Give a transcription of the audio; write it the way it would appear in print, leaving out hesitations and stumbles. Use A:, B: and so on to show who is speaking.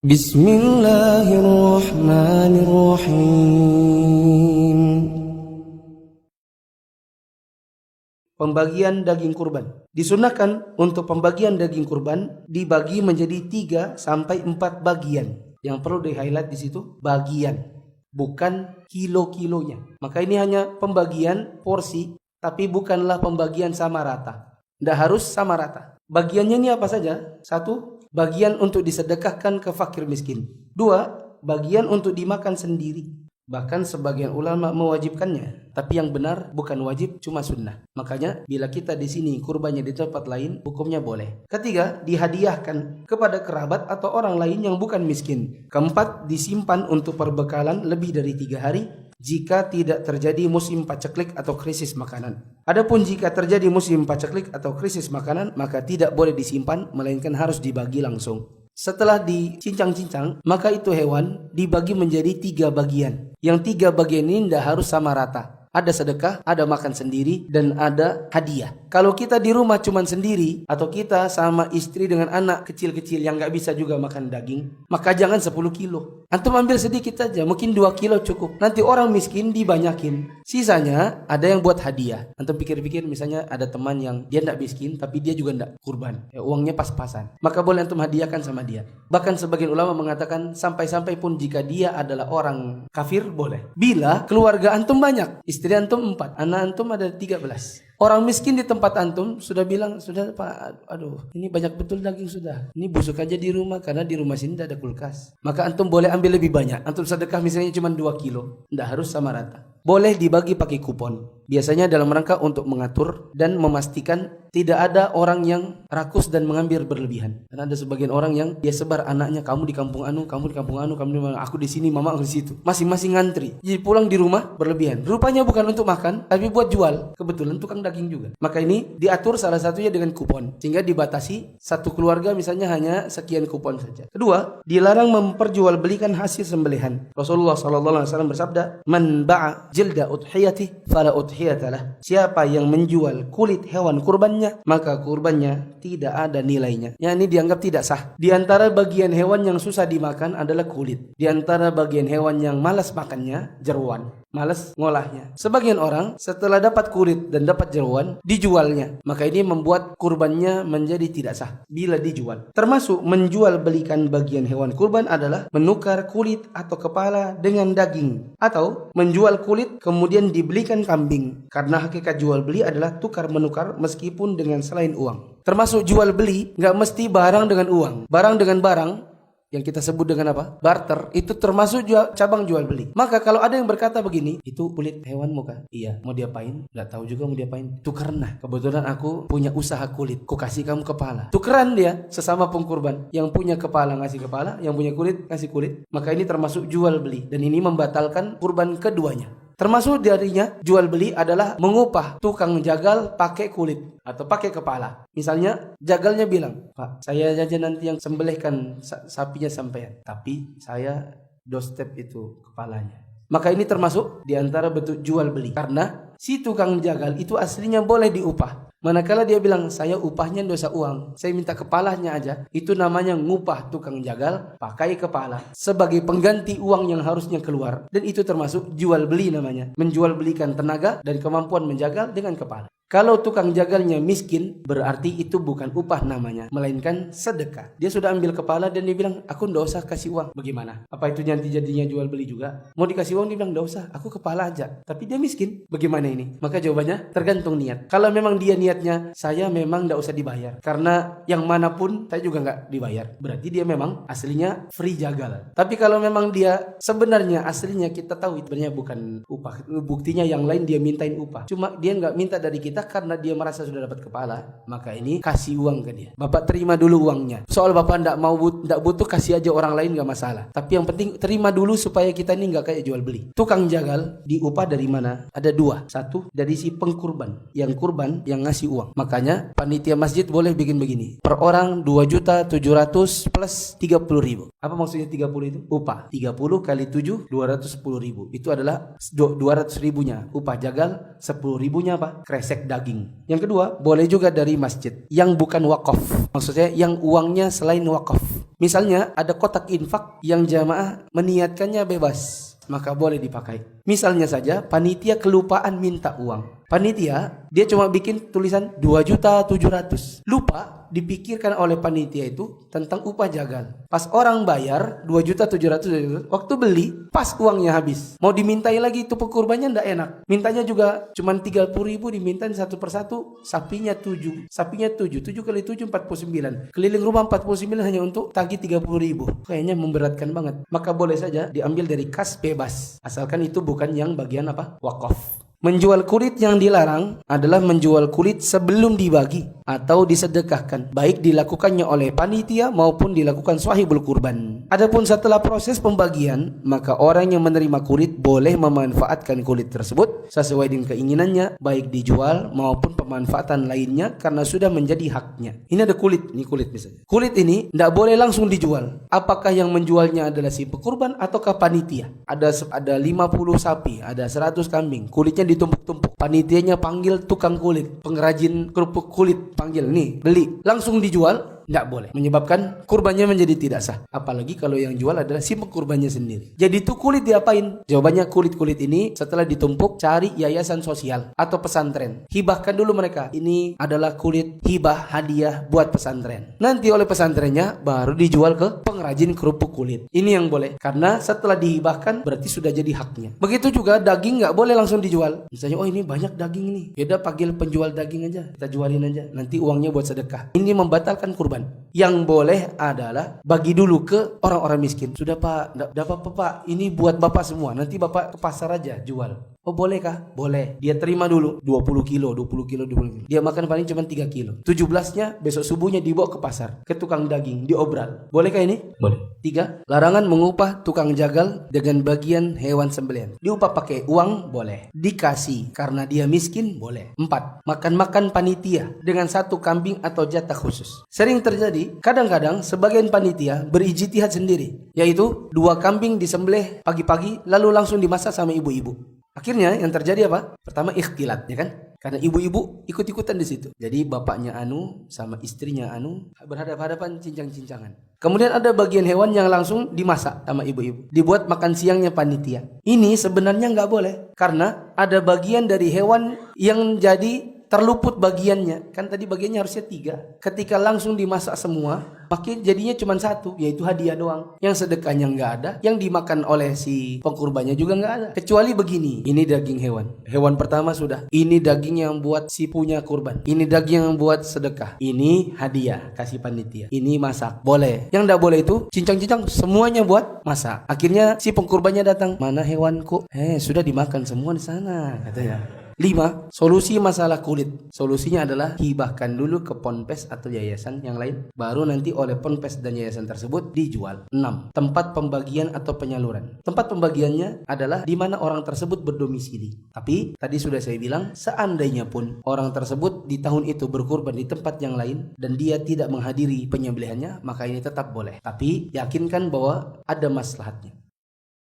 A: Bismillahirrahmanirrahim. Pembagian daging kurban. Disunahkan untuk pembagian daging kurban dibagi menjadi 3 sampai 4 bagian. Yang perlu di-highlight di situ bagian, bukan kilo-kilonya. Maka ini hanya pembagian porsi, tapi bukanlah pembagian sama rata. Tidak harus sama rata. Bagiannya ini apa saja? 1, bagian untuk disedekahkan ke fakir miskin. 2, bagian untuk dimakan sendiri. Bahkan sebagian ulama mewajibkannya, tapi yang benar bukan wajib, cuma sunnah. Makanya bila kita di sini kurbannya di tempat lain, hukumnya boleh. 3, dihadiahkan kepada kerabat atau orang lain yang bukan miskin. 4, disimpan untuk perbekalan lebih dari 3 hari jika tidak terjadi musim paceklik atau krisis makanan. Adapun jika terjadi musim paceklik atau krisis makanan, maka tidak boleh disimpan, melainkan harus dibagi langsung. Setelah dicincang-cincang, maka itu hewan dibagi menjadi 3 bagian. Yang 3 bagian ini tidak harus sama rata. Ada sedekah, ada makan sendiri, dan ada hadiah. Kalau kita di rumah cuman sendiri, atau kita sama istri dengan anak kecil-kecil yang gak bisa juga makan daging, maka jangan 10 kilo. Antum ambil sedikit saja, mungkin 2 kilo cukup. Nanti orang miskin dibanyakin. Sisanya ada yang buat hadiah. Antum pikir-pikir, misalnya ada teman yang dia gak miskin, tapi dia juga gak kurban. Uangnya pas-pasan. Maka boleh antum hadiahkan sama dia. Bahkan sebagian ulama mengatakan, sampai-sampai pun jika dia adalah orang kafir, boleh. Bila keluarga antum banyak, istri antum 4, anak antum ada 13. Orang miskin di tempat antum sudah bilang, sudah Pak, aduh ini banyak betul daging sudah. Ini busuk aja di rumah karena di rumah sini tidak ada kulkas. Maka antum boleh ambil lebih banyak. Antum sedekah misalnya cuma 2 kilo. Tidak harus sama rata. Boleh dibagi pakai kupon. Biasanya dalam rangka untuk mengatur dan memastikan tidak ada orang yang rakus dan mengambil berlebihan. Karena ada sebagian orang yang dia sebar anaknya, kamu di kampung anu, kamu di kampung anu, kamu di mana, aku di sini, mama aku di situ. Masing-masing ngantri. Jadi pulang di rumah berlebihan. Rupanya bukan untuk makan, tapi buat jual. Kebetulan tukang daging juga. Maka ini diatur salah satunya dengan kupon. Sehingga dibatasi satu keluarga misalnya hanya sekian kupon saja. Kedua, dilarang memperjualbelikan hasil sembelihan. Rasulullah SAW bersabda, "Man ba'a jilda udhiyati fala udhiyatalah." Siapa yang menjual kulit hewan kurbannya, maka kurbannya tidak ada nilainya. Yang ini dianggap tidak sah. Di antara bagian hewan yang susah dimakan adalah kulit. Di antara bagian hewan yang malas makannya, jeruan. Malas ngolahnya. Sebagian orang setelah dapat kulit dan dapat jeruan, dijualnya. Maka ini membuat kurbannya menjadi tidak sah bila dijual. Termasuk menjual belikan bagian hewan kurban adalah menukar kulit atau kepala dengan daging, atau menjual kulit kemudian dibelikan kambing. Karena hakikat jual beli adalah tukar menukar meskipun dengan selain uang. Termasuk jual beli nggak mesti barang dengan uang. Barang dengan barang yang kita sebut dengan apa? Barter, itu termasuk cabang jual beli. Maka kalau ada yang berkata begini, itu kulit hewan muka? Iya. Mau diapain? Nggak tahu juga mau diapain. Tukeran lah. Kebetulan aku punya usaha kulit. Ku kasih kamu kepala. Tukeran dia sesama pengkurban. Yang punya kepala ngasih kepala, yang punya kulit ngasih kulit. Maka ini termasuk jual beli. Dan ini membatalkan kurban keduanya. Termasuk darinya jual beli adalah mengupah tukang jagal pakai kulit atau pakai kepala. Misalnya jagalnya bilang, "Pak, saya aja nanti yang sembelihkan sapinya sampean, tapi saya doorstep itu kepalanya." Maka ini termasuk diantara bentuk jual beli. Karena si tukang jagal itu aslinya boleh diupah. Manakala dia bilang, "Saya upahnya dosa uang, saya minta kepalanya aja," itu namanya ngupah tukang jagal pakai kepala sebagai pengganti uang yang harusnya keluar. Dan itu termasuk jual beli namanya. Menjual belikan tenaga dan kemampuan menjagal dengan kepala. Kalau tukang jagalnya miskin, berarti itu bukan upah namanya, melainkan sedekah. Dia sudah ambil kepala dan dia bilang, "Aku nggak usah kasih uang." Bagaimana? Apa itu nanti jadinya jual beli juga? Mau dikasih uang, dia bilang, "Nggak usah, aku kepala aja." Tapi dia miskin. Bagaimana ini? Maka jawabannya tergantung niat. Kalau memang dia niatnya, saya memang nggak usah dibayar. Karena yang manapun, saya juga nggak dibayar. Berarti dia memang aslinya free jagal. Tapi kalau memang dia sebenarnya aslinya kita tahu sebenarnya bukan upah. Buktinya yang lain dia mintain upah. Cuma dia nggak minta dari kita karena dia merasa sudah dapat kepala, maka ini kasih uang ke dia. Bapak terima dulu uangnya. Soal bapak ndak butuh, kasih aja orang lain nggak masalah. Tapi yang penting terima dulu supaya kita ini nggak kayak jual beli. Tukang jagal diupah dari mana? Ada 2. 1 dari si pengkurban, yang kurban yang ngasih uang. Makanya panitia masjid boleh bikin begini. Per orang 2.700.000 plus 30.000. Apa maksudnya 30 itu? Upah. 30 kali 7 210.000. Itu adalah 200.000-nya upah jagal, 10.000-nya apa? Kresek daging. Yang kedua, boleh juga dari masjid yang bukan wakaf. Maksudnya yang uangnya selain wakaf. Misalnya ada kotak infak yang jamaah meniatkannya bebas, maka boleh dipakai. Misalnya saja panitia kelupaan minta uang. Panitia dia cuma bikin tulisan 2.700.000. Lupa dipikirkan oleh panitia itu tentang upah jagal. Pas orang bayar 2.700.000, waktu beli pas uangnya habis. Mau dimintai lagi itu kurbannya ndak enak. Mintanya juga cuma 30.000, dimintain satu persatu. Sapinya 7 kali 7 49. Keliling rumah 49 hanya untuk tagih 30.000. Kayaknya memberatkan banget. Maka boleh saja diambil dari kas bebas, asalkan itu bukan yang bagian apa? Wakaf. Menjual kulit yang dilarang adalah menjual kulit sebelum dibagi atau disedekahkan, baik dilakukannya oleh panitia maupun dilakukan swahibul kurban. Adapun setelah proses pembagian, maka orang yang menerima kulit boleh memanfaatkan kulit tersebut sesuai dengan keinginannya, baik dijual maupun pemanfaatan lainnya karena sudah menjadi haknya. Ini ada kulit, ini kulit misalnya. Kulit ini tidak boleh langsung dijual. Apakah yang menjualnya adalah si pekurban ataukah panitia? Ada 50 sapi, ada 100 kambing, kulitnya ditumpuk-tumpuk. Panitianya panggil tukang kulit, pengrajin kerupuk kulit, panggil nih, beli, langsung dijual. Tidak boleh, menyebabkan kurbannya menjadi tidak sah. Apalagi kalau yang jual adalah si pekurbannya sendiri. Jadi itu kulit diapain? Jawabannya kulit-kulit ini setelah ditumpuk cari yayasan sosial atau pesantren. Hibahkan dulu mereka. Ini adalah kulit hibah hadiah buat pesantren. Nanti oleh pesantrennya baru dijual ke pengrajin kerupuk kulit. Ini yang boleh. Karena setelah dihibahkan berarti sudah jadi haknya. Begitu juga daging nggak boleh langsung dijual. Misalnya oh ini banyak daging nih. Yaudah panggil penjual daging aja. Kita jualin aja. Nanti uangnya buat sedekah. Ini membatalkan kurban. Yang boleh adalah bagi dulu ke orang-orang miskin. Sudah Pak, enggak apa-apa Pak, ini buat Bapak semua. Nanti Bapak ke pasar aja jual. Oh boleh kah? Boleh. Dia terima dulu 20 kilo. Dia makan paling cuma 3 kilo. 17-nya besok subuhnya dibawa ke pasar, ke tukang daging, diobral. Bolehkah ini? Boleh. 3. Larangan mengupah tukang jagal dengan bagian hewan sembelihan. Diupah pakai uang? Boleh. Dikasih karena dia miskin? Boleh. 4. Makan-makan panitia dengan satu kambing atau jatah khusus. Sering terjadi, kadang-kadang sebagian panitia berijtihad sendiri, yaitu 2 kambing disembelih pagi-pagi lalu langsung dimasak sama ibu-ibu. Akhirnya yang terjadi apa? Pertama ikhtilat, ya kan? Karena ibu-ibu ikut-ikutan di situ. Jadi bapaknya anu sama istrinya anu berhadapan-hadapan cincang-cincangan. Kemudian ada bagian hewan yang langsung dimasak sama ibu-ibu. Dibuat makan siangnya panitia. Ini sebenarnya nggak boleh. Karena ada bagian dari hewan yang jadi terluput bagiannya. Kan tadi bagiannya harusnya 3. Ketika langsung dimasak semua, makin jadinya cuma 1, yaitu hadiah doang. Yang sedekahnya nggak ada, yang dimakan oleh si pengkurbannya juga nggak ada. Kecuali begini, ini daging hewan. Hewan pertama sudah. Ini daging yang buat si punya kurban. Ini daging yang buat sedekah. Ini hadiah, kasih panitia. Ini masak, boleh. Yang nggak boleh itu cincang-cincang semuanya buat masak. Akhirnya si pengkurbannya datang, mana hewanku? Sudah dimakan semua di sana, katanya. 5. Solusi masalah kulit. Solusinya adalah hibahkan dulu ke ponpes atau yayasan yang lain, baru nanti oleh ponpes dan yayasan tersebut dijual. 6. Tempat pembagian atau penyaluran. Tempat pembagiannya adalah di mana orang tersebut berdomisili. Tapi tadi sudah saya bilang, seandainya pun orang tersebut di tahun itu berkurban di tempat yang lain dan dia tidak menghadiri penyembelihannya, maka ini tetap boleh. Tapi yakinkan bahwa ada maslahatnya.